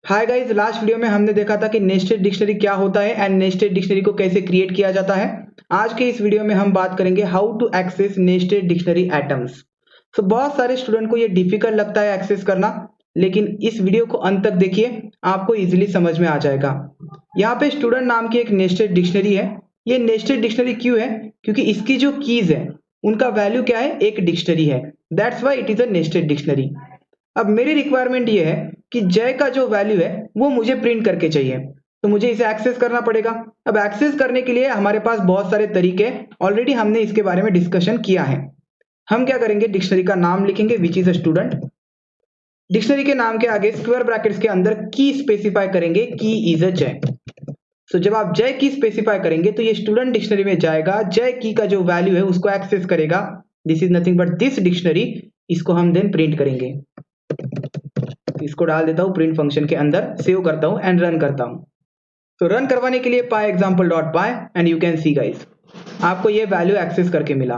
Hi guys, last video में हमने देखा था कि नेस्टेड डिक्शनरी क्या होता है एंड नेस्टेड डिक्शनरी को कैसे क्रिएट किया जाता है। आज के इस वीडियो में हम बात करेंगे how to access nested dictionary items. तो बहुत सारे स्टूडेंट को ये डिफिकल्ट लगता है एक्सेस करना, लेकिन इस वीडियो को अंत तक देखिए, आपको इजीली समझ में आ जाएगा। यहाँ पे स्टूडेंट नाम की एक नेस्टेड डिक्शनरी है। ये नेस्टेड डिक्शनरी क्यों है? क्योंकि इसकी जो कीज है उनका वैल्यू क्या है? एक डिक्शनरी है। That's why it is a nested dictionary. अब मेरी रिक्वायरमेंट ये है कि जय का जो वैल्यू है वो मुझे प्रिंट करके चाहिए, तो मुझे इसे एक्सेस करना पड़ेगा। अब एक्सेस करने के लिए हमारे पास बहुत सारे तरीके हैं, ऑलरेडी हमने इसके बारे में डिस्कशन किया है। हम क्या करेंगे, डिक्शनरी का नाम लिखेंगे which is a student. Dictionary के नाम के आगे स्क्वायर ब्रैकेट्स के अंदर की स्पेसिफाई करेंगे, की इज अ जय। तो जब आप जय की स्पेसिफाई करेंगे तो ये स्टूडेंट डिक्शनरी में जाएगा, जय की का जो वैल्यू है उसको एक्सेस करेगा। This is nothing but this dictionary. इसको हम देन प्रिंट करेंगे। इसको डाल देता हूं प्रिंट फंक्शन के अंदर, सेव करता हूं एंड रन करता हूं। तो रन करवाने के लिए pi example dot pi and you can see guys, आपको ये वैल्यू एक्सेस करके मिला।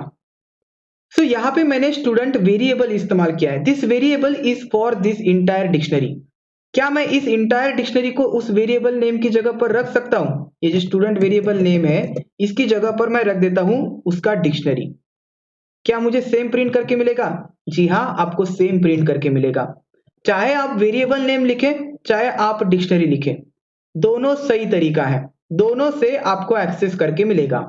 सो यहाँ पे मैंने स्टूडेंट वेरिएबल इस्तेमाल किया है। This variable is for this entire dictionary. क्या मैं इस इंटायर डिक्शनरी को उस वेरिएबल नेम की जगह पर रख सकता हूं? ये जो स्टूडेंट वेरिएबल नेम है इसकी जगह पर मैं रख देता हूं उसका डिक्शनरी। क्या मुझे सेम प्रिंट करके मिलेगा? जी हाँ, आपको सेम प्रिंट करके मिलेगा। चाहे आप वेरिएबल नेम लिखें चाहे आप डिक्शनरी लिखें, दोनों सही तरीका है, दोनों से आपको एक्सेस करके मिलेगा।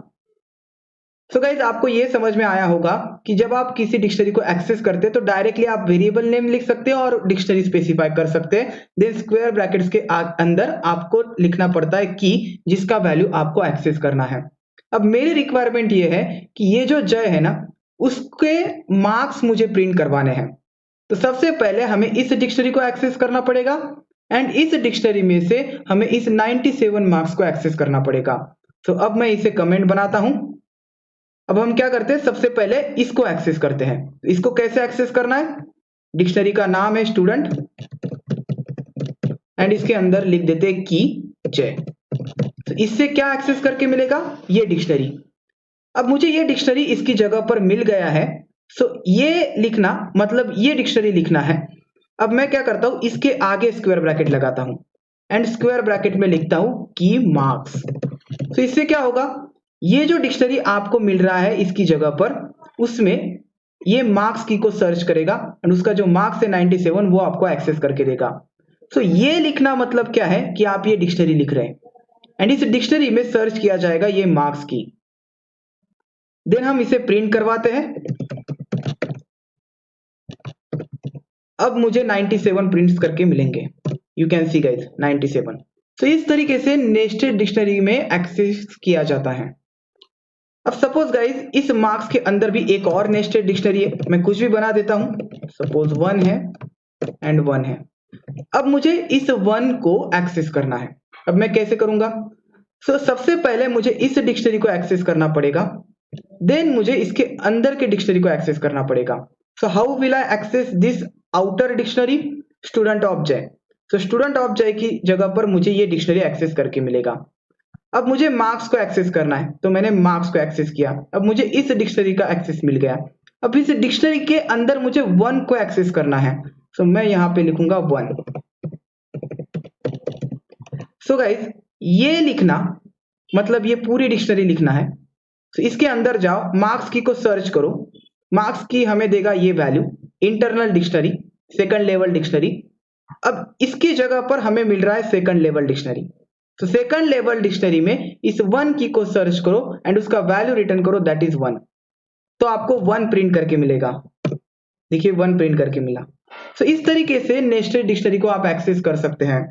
सो गाइज, आपको ये समझ में आया होगा कि जब आप किसी डिक्शनरी को एक्सेस करते हैं तो डायरेक्टली आप वेरिएबल नेम लिख सकते हैं और डिक्शनरी स्पेसिफाई कर सकते हैं। देन स्क्वायर ब्रैकेट्स के अंदर आपको लिखना पड़ता है की, जिसका वैल्यू आपको एक्सेस करना है। अब मेरी रिक्वायरमेंट ये है कि ये जो जय है ना, उसके मार्क्स मुझे प्रिंट करवाने हैं। तो सबसे पहले हमें इस डिक्शनरी को एक्सेस करना पड़ेगा एंड इस डिक्शनरी में से हमें इस 97 मार्क्स को एक्सेस करना पड़ेगा। तो अब मैं इसे कमेंट बनाता हूं। अब हम क्या करते हैं, सबसे पहले इसको एक्सेस करते हैं। इसको कैसे एक्सेस करना है? डिक्शनरी का नाम है स्टूडेंट एंड इसके अंदर लिख देते हैं की जय। तो इससे क्या एक्सेस करके मिलेगा? ये डिक्शनरी। अब मुझे ये डिक्शनरी इसकी जगह पर मिल गया है। सो ये लिखना मतलब ये डिक्शनरी लिखना है। अब मैं क्या करता हूं, इसके आगे स्क्वायर ब्रैकेट लगाता हूं एंड स्क्वायर ब्रैकेट में लिखता हूं की मार्क्स। तो इससे क्या होगा, ये जो डिक्शनरी आपको मिल रहा है इसकी जगह पर, उसमें ये मार्क्स की को सर्च करेगा एंड उसका जो मार्क्स है 97 वो आपको एक्सेस करके देगा। तो ये लिखना मतलब क्या है कि आप ये डिक्शनरी लिख रहे हैं एंड इस डिक्शनरी में सर्च किया जाएगा ये मार्क्स की। देन हम इसे प्रिंट करवाते हैं। अब मुझे 97 प्रिंट्स करके मिलेंगे। You can see guys 97। तो इस तरीके से नेस्टेड डिक्शनरी में एक्सेस किया जाता है। अब सपोज गाइस इस मार्क्स के अंदर भी एक और नेस्टेड डिक्शनरी है, मैं कुछ भी बना देता हूं। सपोज 1 है एंड 1 है। अब मुझे इस 1 को एक्सेस करना है। अब मैं कैसे करूंगा? सबसे पहले मुझे इस डिक्शनरी को एक्सेस करना पड़ेगा, देन मुझे इसके अंदर के डिक्शनरी को एक्सेस करना पड़ेगा। So how will I access this outer dictionary? Student of Jay. तो स्टूडेंट ऑफ जय की जगह पर मुझे ये डिक्शनरी एक्सेस करके मिलेगा। अब मुझे मार्क्स को एक्सेस करना है, तो मैंने मार्क्स को एक्सेस किया। अब मुझे इस डिक्शनरी का एक्सेस मिल गया। अब इस डिक्शनरी के अंदर मुझे 1 को एक्सेस करना है, तो मैं यहां पे लिखूंगा 1। सो गाइस, ये लिखना मतलब ये पूरी डिक्शनरी लिखना है। तो इसके अंदर जाओ, मार्क्स की को सर्च करो। मार्क्स की हमें देगा ये value, internal dictionary, second level dictionary. अब इसकी जगह पर हमें मिल रहा है सेकंड लेवल डिक्शनरी। तो सेकंड लेवल डिक्शनरी में इस 1 की को सर्च करो एंड उसका वैल्यू रिटर्न करो, दैट इज 1। तो आपको 1 प्रिंट करके मिलेगा। देखिए 1 प्रिंट करके मिला। तो इस तरीके से नेस्टेड डिक्शनरी को आप एक्सेस कर सकते हैं।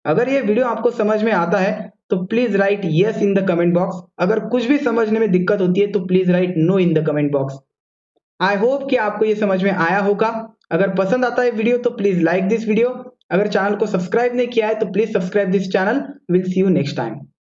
अगर ये वीडियो आपको समझ में आता है तो please right yes in the comment box. अगर कुछ भी समझने में दिक्कत होती है तो please right no in the comment box. I hope कि आपको ये समझ में आया होगा। अगर पसंद आता है वीडियो तो प्लीज लाइक दिस वीडियो। अगर चैनल को सब्सक्राइब नहीं किया है तो please subscribe this channel. Will see you next time.